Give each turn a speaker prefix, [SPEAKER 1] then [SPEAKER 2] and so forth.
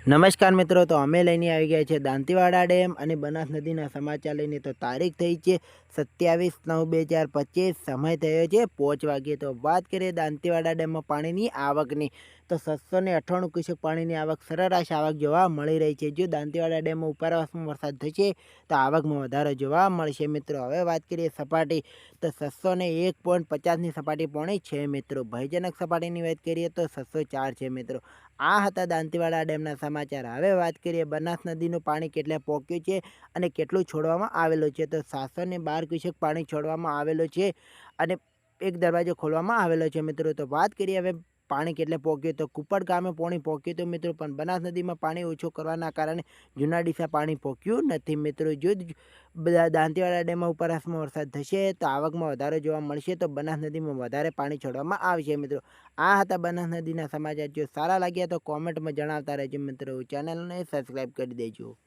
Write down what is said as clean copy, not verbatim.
[SPEAKER 1] નમસ્કાર મિત્રો, તો અમે લઈને આવી ગયા છે દાંતીવાડા ડેમ અને બનાસ નદીના સમાચાર લઈને. તો તારીખ થઈ છે 27/9/2025, સમય થયો છે 5 વાગ્યે. તો વાત કરીએ દાંતીવાડા ડેમમાં પાણીની આવકની, તો 798 ક્યુસેક પાણીની આવક સરેરાશ આવક જોવા મળી રહી છે. જો દાંતીવાડા ડેમમાં ઉપરવાસમાં વરસાદ થશે તો આવકમાં વધારો જોવા મળશે મિત્રો. હવે વાત કરીએ સપાટી, તો 601.50ની સપાટી પોણી છે મિત્રો. ભયજનક સપાટીની વાત કરીએ તો 604 છે મિત્રો. આ હતા દાંતીવાડા ડેમના સમાચાર. હવે વાત કરીએ બનાસ નદીનું પાણી કેટલે પહોંચ્યું છે અને કેટલું છોડવામાં આવેલું છે. તો 712 ક્યુસેક પાણી છોડવામાં આવેલું છે અને એક દરવાજો ખોલવામાં આવેલો છે મિત્રો. તો વાત કરીએ હવે પાણી કેટલે પહોંચ્યું, તો કુપડ ગામે પાણી પહોંચ્યું તો મિત્રો, પણ બનાસ નદીમાં પાણી ઓછું કરવાના કારણે જૂના ડીસા પાણી પહોંચ્યું નથી મિત્રો. જો બધા દાંતીવાડા ડેમમાં ઉપરવાસમાં વરસાદ થશે તો આવકમાં વધારો જોવા મળશે, તો બનાસ નદીમાં વધારે પાણી છોડવામાં આવશે મિત્રો. આ હતા બનાસ નદીના સમાચાર. જો સારા લાગ્યા તો કોમેન્ટમાં જણાવતા રહેજો મિત્રો. ચેનલને સબસ્ક્રાઈબ કરી દેજો.